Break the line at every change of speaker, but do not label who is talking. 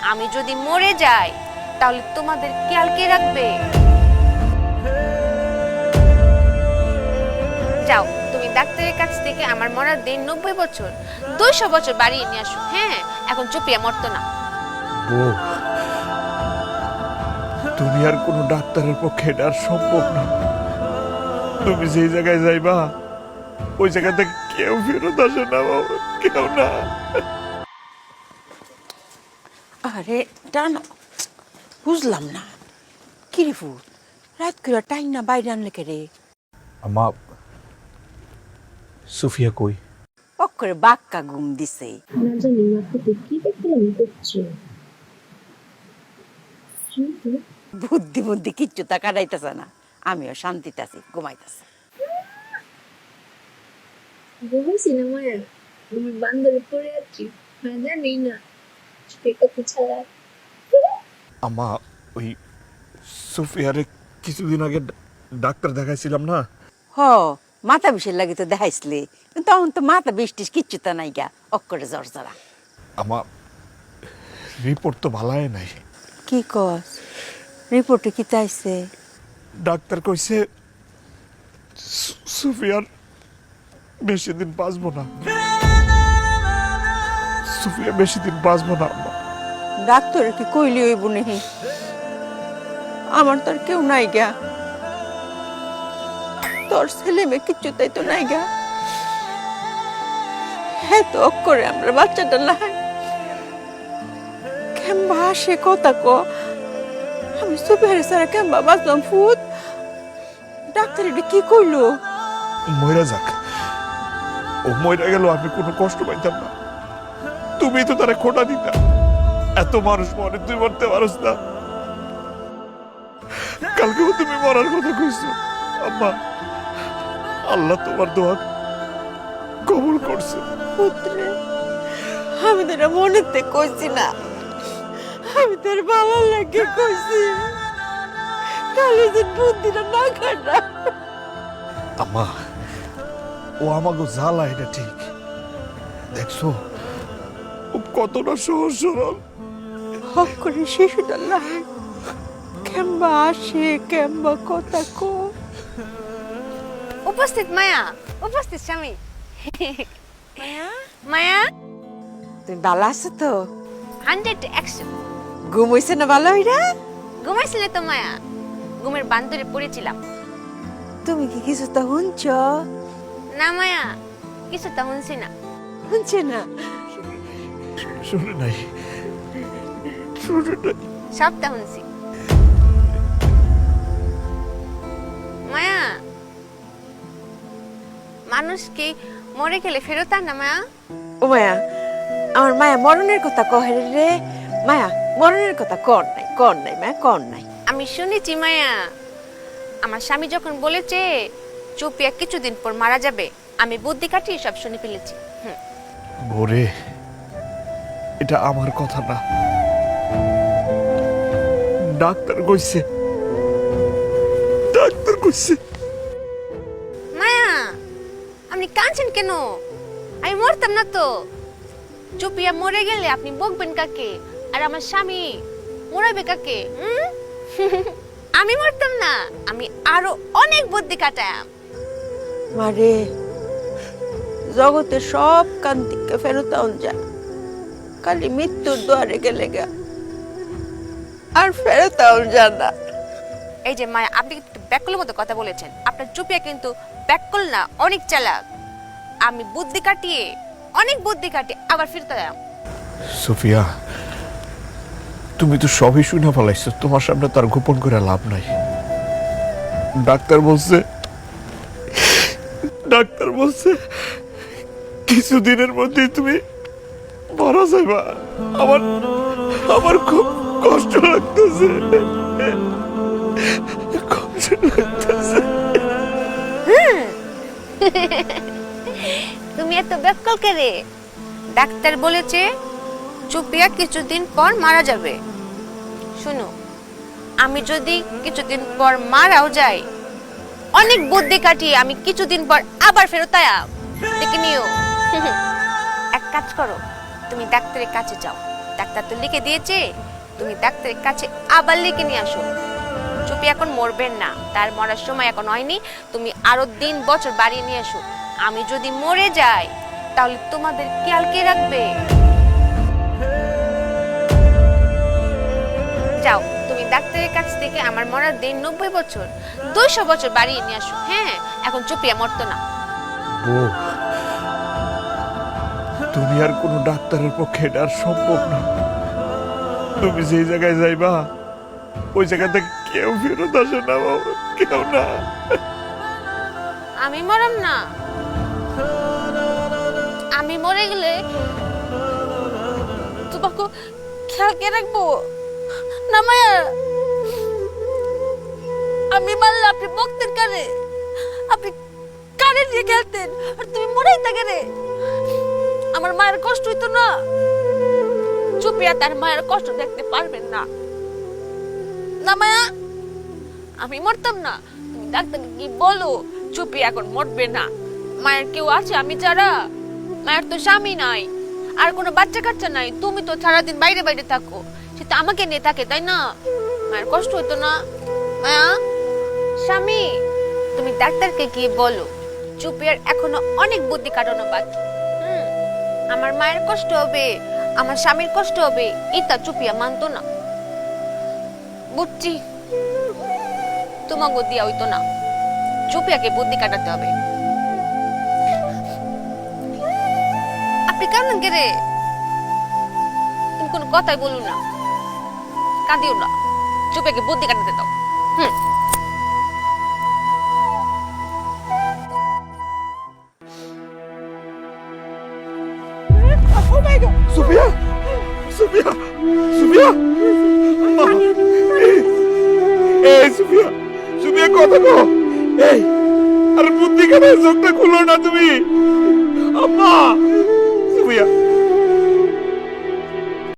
আমি যদি মরে যাই তাহলে তোমাদের খেয়াল কে রাখবে? যাও, তুমি ডাক্তারের কাছ থেকে আমার মরার দিন 90 বছর 200 বছর বাড়িয়ে নিয়ে আসো। হ্যাঁ, এখন চুপিয়া মরতো না।
বউ, তুমি আর কোনো ডাক্তারের পক্ষে এটা আর সম্ভব না। তুমি যেই জায়গায় যাইবা ওই জায়গা থেকে কেউ ফেরত আসে না বাবু, কেউ না।
আরে টানো, বুঝলাম না কি রে ফুট, রাত করে টাইম না বাইরে আনলে কে রে?
আমা, সুফিয়া কই?
পক করে বাক্কা ঘুম দিছে।
না জানি মাকে কি দেখলাম করছে।
বুদ্ধি বুদ্ধি কিচ্ছু তা কাটাইতেছে না, আমিও শান্তিতে আছি, ঘুমাইতেছে।
ঘুমাইছি না মায়া, আমি বান্দরে পড়ে আছি, জানি না কথা ছাড়া।
আমা, ওই সুফিয়ারে কিছুদিন আগে ডাক্তার দেখাইছিলাম না।
হ, মাথা বিষের লাগে তো দেখাইছিলি, তখন তো মাথা বৃষ্টিস কিচ্ছু তা নাই গা, অক্করে জ্বর জ্বরা।
আমা, রিপোর্ট তো ভালাই নাই।
কি কস? রিপোর্টে কি চাইছে?
ডাক্তার কইছে সুফিয়ার বেশি দিন বাঁচবো না। সুফিয়া বেশি দিন বাঁচবো না আম্মা।
ডাক্তার কি কইলি হইব নেহি? আমার তো আর কেউ নাই গা, তোর ছেলে মেয়ে কিচ্ছু তাই তো নাই গা। হ্যাঁ তো করে আমরা বাচ্চাটা নাই কেমবা আসে কথা ক, আমি সুপারে সারা কেমবা বাঁচলাম ফুট। ডাক্তার এটা কি কইলো?
মইরা যাক, ও মইরা গেল আমি কোনো কষ্ট পাইতাম না। তুমি তো তারা খোটা দিতা, এত মানুষ মরে তুই মরতে পারস না। কালকেও তুমি মরার কথা কইছো আম্মা, আল্লাহ তোমার দোয়া কবুল করছে।
পুত্রে, আমি তোর মনেতে কইছি না, আমি তোর বাবার লাগে কইছি, কালে যে বুদ্ধিটা না কাটা।
আম্মা, ও আমাকে জ্বালা, এটা ঠিক। দেখছো ও কতটা সহজ সরল।
হক করে শিশুটা লাগে কেমবা আসে, কেমবা কথা কো।
উপস্থিত মায়া, উপস্থিত স্বামী। মায়া,
তুমি ভালো আছো তো?
100%
ঘুম হইছে না ভালো হইরা?
ঘুমাইছিলে তো মায়া, ঘুমের বান্দরে পড়েছিলাম।
তুমি কি কিছু তো শুনছ?
না মায়া, কিছু তা শুনছি না।
শুনছে না?
শুনে নাই, শুনে নাই।
সবটা শুনছি। মায়া, মানুষ কি মরে গেলে ফেরত আন না মায়া?
ও মায়া, আমার মায়া মরণের কথা কহে রে। মায়া মরণের কথা কর নাই, কর নাই মায়া, কর নাই।
আমি শুনেছি মায়া, আমার স্বামী যখন বলেছে চুপিয়া কিছুদিন পর মারা যাবে, আমি বুদ্ধি কাটিয়ে সব শুনে ফেলেছি।
ভোরে, এটা আমার কথা না, ডাক্তার কইছে, ডাক্তার কইছে।
মায়া, আপনি কাঁদছেন কেন? আমি মরতাম না তো। চুপিয়া মরে গেলে আপনি বকবেন কাকে? আর আমার স্বামী মরাবে কাকে? আমি মরতাম না, আমি আরো অনেক বুদ্ধি কাটাম।
মারে, জগতে সব কান্তিকে ফেরত আউন যা, খালি মৃত্যুর দুয়ারে গেলে গা, আর ফেরত আউন যা না।
এই যে মায়া, আপনি কিন্তু ব্যাককলের মতো কথা বলেছেন। আপনার চুপিয়া কিন্তু ব্যাককল না, অনেক চালাক। আমি বুদ্ধি কাটিয়ে, অনেক বুদ্ধি কাটিয়ে আবার ফিরতে যাও।
সুফিয়া, তুমি তো সবই শুনে ফেলাইছো, তোমার সামনে তার গোপন করে লাভ নাই। ডাক্তার বলছে, ডাক্তার বলছে কিছুদিনের মধ্যেই তুমি মারা যাইবা। আমার আমার খুব কষ্ট লাগতেছে, কষ্ট লাগতেছে।
তুমি এত ব্যাককল কে রে? ডাক্তার বলেছে চুপিয়া কিছুদিন পর মারা যাবে। শুনো, আমি যদি কিছুদিন পর মারাও যাই, অনেক বুদ্ধি কাটিয়ে আমি কিছুদিন পর আবার ফেরত আয়াম। দেখে নিও। এক কাজ করো, তুমি ডাক্তারের কাছে যাও, ডাক্তার তো লিখে দিয়েছে, তুমি ডাক্তারের কাছে আবার লিখে নিয়ে আসো। চুপি এখন মরবেন না, তার মরার সময় এখন হয়নি। তুমি আরো দিন বছর বাড়িয়ে নিয়ে আসো। আমি যদি মরে যাই তাহলে তোমাদের খেয়াল কে রাখবে? যাও, তুমি ডাক্তারের কাছ থেকে আমার মরার দিন 90 বছর 200 বছর বাড়িয়ে নিয়ে আসো। হ্যাঁ, এখন চুপিয়া মরতো না।
বউ, তুমি আর কোনো ডাক্তারের পক্ষে এটা আর সম্ভব না। তুমি যেই জায়গায় যাইবা ওই জায়গা থেকে কেউ ফেরত আসে না বাবা, কেউ না।
আমি মরাম না, আমি মরে গেলে তোমাকে খেয়াল কে রাখবো? না মায়া, আমি মারলে আপনি বকতেন কারে? আপনি কারে নিয়ে খেলতেন? আর তুমি মরেই থাকে রে। আমার মায়ের কষ্ট হইতো না? চুপিয়া তার মায়ের কষ্ট দেখতে পারবেন না। না মায়া, আমি মরতাম না। তুমি ডাক্তারকে কি বলো চুপি এখন মরবে না? মায়ের কেউ আছে আমি ছাড়া? মায়ের তো স্বামী নাই, আর কোনো বাচ্চা কাচ্চা নাই। তুমি তো সারাদিন বাইরে বাইরে থাকো, সে তো আমাকে নিয়ে থাকে, তাই না? মায়ের কষ্ট হতো না? মায়া স্বামী, তুমি ডাক্তারকে গিয়ে বলো চুপিয়ার এখনো অনেক বুদ্ধি কাটানো বাকি। আমার মায়ের কষ্ট হবে, আমার স্বামীর কষ্ট হবে, এটা চুপিয়া মানতো না। বুঝছি, তোমাকে দিয়া হইতো না, চুপিয়াকে বুদ্ধি কাটাতে হবে। আপনি কাঁদেন কে রে? তুমি কোনো কথাই বলো না, কাঁদিও না, চুপিয়াকে বুদ্ধি কাটাতে দাও।
সুফিয়া, সুফিয়া, সুফিয়া, এই সুফিয়া, সুফিয়া কথা কো। এই আর বুদ্ধি কেন চোখটা খুলো না তুমি? আম্মা।